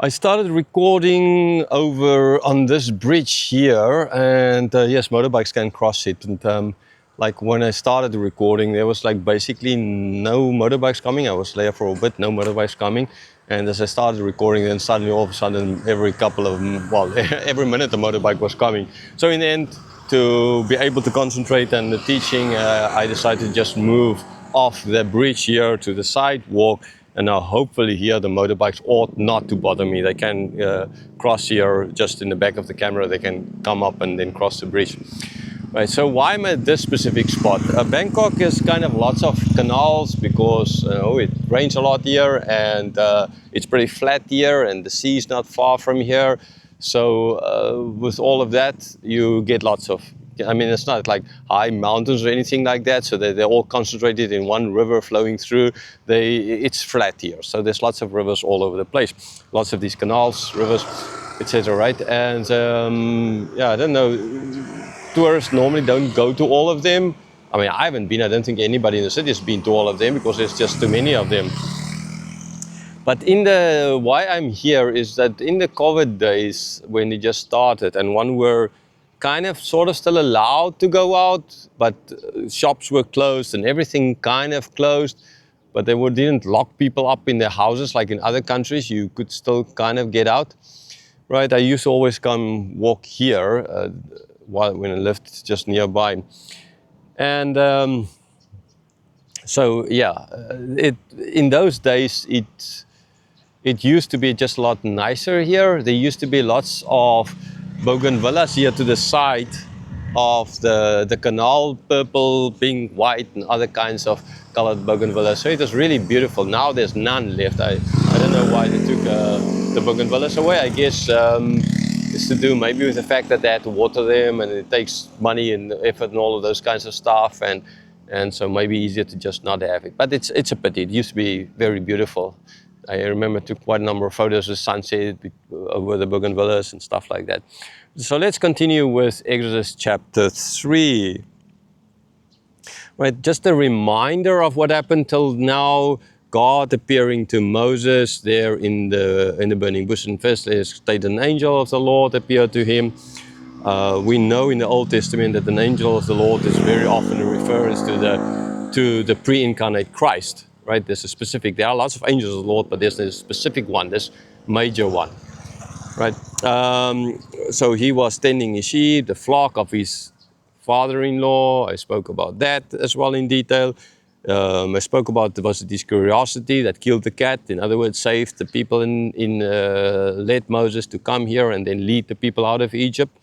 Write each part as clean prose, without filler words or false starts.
I started recording over on this bridge here, and yes, motorbikes can cross it. And like when I started recording, there was like basically no motorbikes coming. I was there for a bit, no motorbikes coming. And as I started recording, then suddenly all of a sudden, every couple of, well, every minute a motorbike was coming. So in the end, to be able to concentrate on the teaching, I decided to just move off the bridge here to the sidewalk. And now hopefully here the motorbikes ought not to bother me. They can cross here just in the back of the camera. They can come up and then cross the bridge. Right, so why am I at this specific spot? Bangkok is kind of lots of canals because it rains a lot here, and it's pretty flat here, and the sea is not far from here. So with all of that, you get lots of, I mean, it's not like high mountains or anything like that, so they're all concentrated in one river flowing through. It's flat here, so there's lots of rivers all over the place. Lots of these canals, rivers, etc. Right? And yeah, I don't know, tourists normally don't go to all of them. I mean, I haven't been, I don't think anybody in the city has been to all of them because there's just too many of them. But why I'm here is that in the COVID days, when it just started and one were kind of sort of still allowed to go out, but shops were closed and everything kind of closed, but they didn't lock people up in their houses like in other countries. You could still kind of get out, right? I used to always come walk here when I lived just nearby. And so yeah, in those days it used to be just a lot nicer here. There used to be lots of bougainvilleas here to the side of the canal, purple, pink, white, and other kinds of colored bougainvilleas. So it was really beautiful. Now there's none left. I don't know why they took the bougainvilleas away. I guess it's to do maybe with the fact that they had to water them, and it takes money and effort and all of those kinds of stuff, and so maybe easier to just not have it. But it's a pity. It used to be very beautiful. I remember I took quite a number of photos of sunset over the bougainvilleas and stuff like that. So let's continue with Exodus chapter 3. Right, just a reminder of what happened till now. God appearing to Moses there in the burning bush. And first there's stated an angel of the Lord appeared to him. We know in the Old Testament that an angel of the Lord is very often a reference to the pre-incarnate Christ. Right? There are lots of angels of the Lord, but there's a specific one, this major one. Right? So he was tending his sheep, the flock of his father-in-law. I spoke about that as well in detail. I spoke about this curiosity that killed the cat. In other words, saved the people led Moses to come here and then lead the people out of Egypt.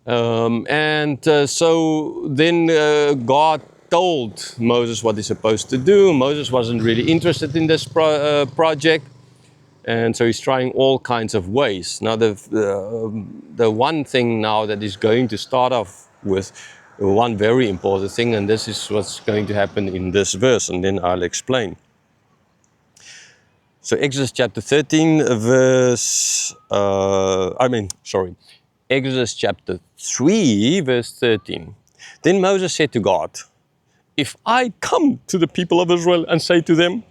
So then God told Moses what he's supposed to do. Moses wasn't really interested in this project, and so he's trying all kinds of ways. Now the one thing now that is going to start off with one very important thing, and this is what's going to happen in this verse, and then I'll explain. So Exodus chapter 13 Exodus chapter 3 verse 13. Then Moses said to God, "If I come to the people of Israel and say to them,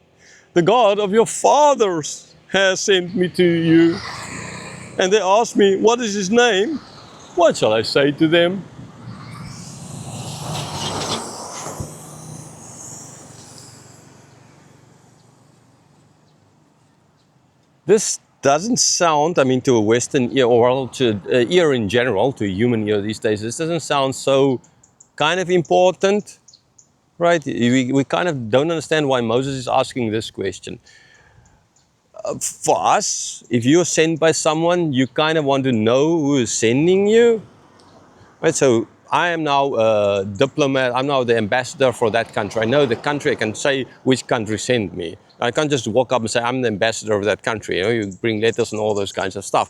'The God of your fathers has sent me to you,' and they ask me, 'What is his name?' what shall I say to them?" This doesn't sound, I mean, to a Western ear, or to ear in general, to a human ear these days, this doesn't sound so kind of important. Right? We kind of don't understand why Moses is asking this question. For us, if you're sent by someone, you kind of want to know who is sending you. Right? So I am now a diplomat. I'm now the ambassador for that country. I know the country. I can say which country sent me. I can't just walk up and say I'm the ambassador of that country. You bring letters and all those kinds of stuff.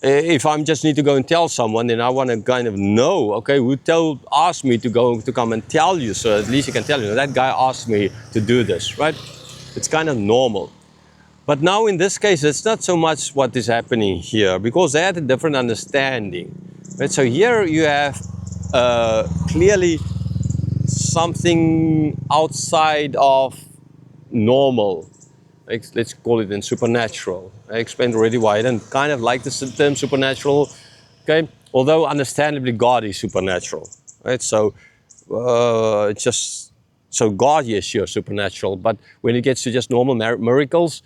If I just need to go and tell someone, then I want to kind of know, okay, who asked me to come and tell you, so at least you can tell you, that guy asked me to do this, right? It's kind of normal. But now in this case, it's not so much what is happening here, because they had a different understanding. Right? So here you have clearly something outside of normal. let's call it then supernatural. I explained already why I don't kind of like the term supernatural. Okay, although understandably God is supernatural, right? So it's just so God, yes, sure, supernatural. But when it gets to just normal miracles,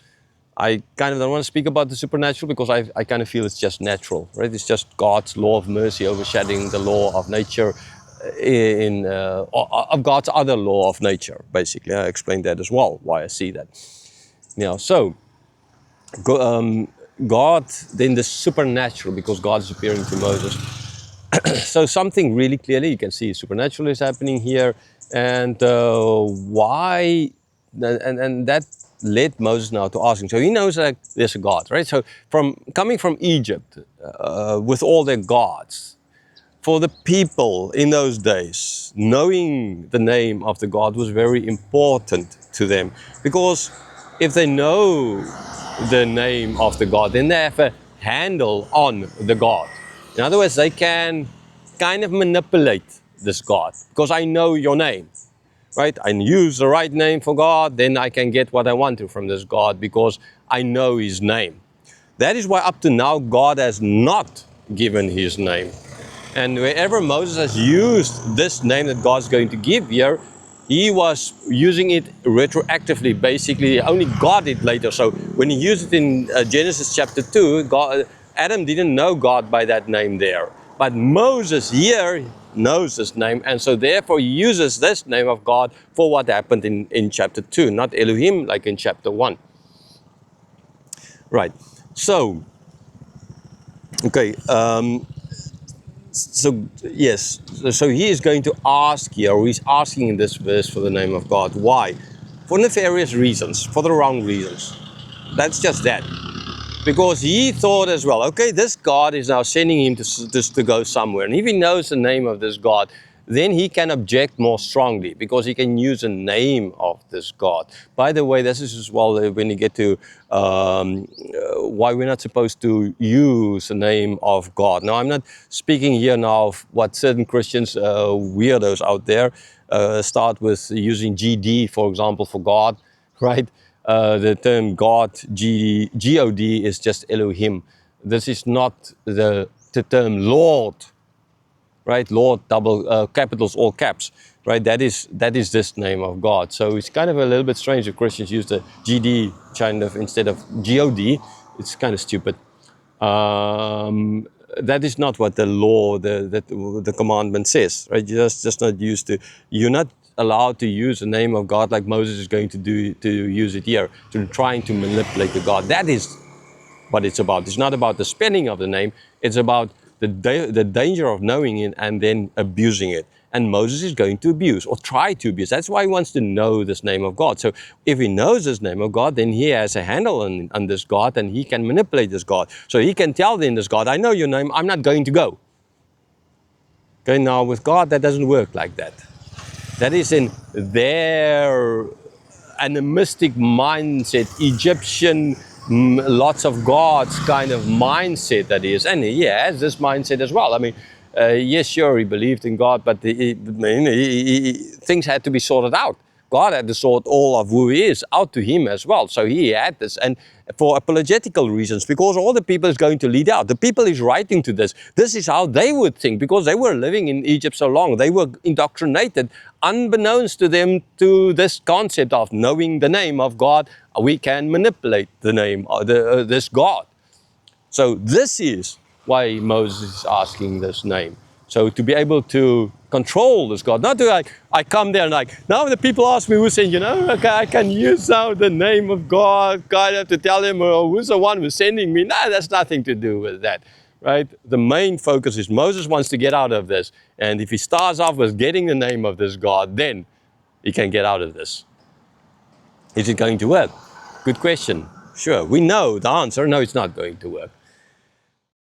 I kind of don't want to speak about the supernatural because I kind of feel it's just natural, right? It's just God's law of mercy overshadowing the law of nature of God's other law of nature, basically. I explained that as well, why I see that. So God, then the supernatural, because God is appearing to Moses. So something really clearly you can see supernatural is happening here, and why, and that led Moses now to asking. So he knows that there's a God, right? So coming from Egypt with all their gods, for the people in those days, knowing the name of the God was very important to them, because if they know the name of the God, then they have a handle on the God. In other words, they can kind of manipulate this God, because I know your name, right? I use the right name for God, then I can get what I want to from this God because I know his name. That is why up to now God has not given his name. And wherever Moses has used this name that God's going to give here, he was using it retroactively. Basically, only God did later. So when he used it in Genesis chapter 2, Adam didn't know God by that name there. But Moses here knows this name, and so therefore he uses this name of God for what happened in chapter 2, not Elohim like in chapter 1. Right. So, okay. So yes, so he is going to ask here, or he's asking in this verse for the name of God. Why? For nefarious reasons, for the wrong reasons. That's just that. Because he thought as well, okay, this God is now sending him to go somewhere. And if he knows the name of this God, then he can object more strongly because he can use the name of this God. By the way, this is as well when you get to why we're not supposed to use the name of God. Now, I'm not speaking here now of what certain Christians, weirdos out there, start with using GD, for example, for God, right? The term God, G-O-D, is just Elohim. This is not the term Lord, right? Lord, double capitals, all caps, right? That is this name of God. So it's kind of a little bit strange if Christians use the GD kind of instead of God. It's kind of stupid. That is not what the law, the commandment says, right? You're just not used to. You're not allowed to use the name of God like Moses is going to use it here, to trying to manipulate the God. That is what it's about. It's not about the spelling of the name. It's about the danger of knowing it and then abusing it. And Moses is going to abuse or try to abuse. That's why he wants to know this name of God. So if he knows this name of God, then he has a handle on this God and he can manipulate this God. So he can tell then this God, I know your name, I'm not going to go. Okay, now with God, that doesn't work like that. That is in their animistic mindset, Egyptian, lots of gods kind of mindset that is. And he has this mindset as well. I mean, yes, sure, he believed in God, but things had to be sorted out. God had to sort all of who he is out to him as well. So he had this, and for apologetical reasons, because all the people is going to lead out. The people is writing to this. This is how they would think, because they were living in Egypt so long. They were indoctrinated, unbeknownst to them, to this concept of knowing the name of God. We can manipulate the name of this God. So this is why Moses is asking this name. So to be able to control this God, not to like, I come there and like, now the people ask me who's saying, okay, I can use now the name of God, kind of to tell him, who's the one who's sending me? No, that's nothing to do with that, right? The main focus is Moses wants to get out of this. And if he starts off with getting the name of this God, then he can get out of this. Is it going to work? Good question. Sure, we know the answer. No, it's not going to work.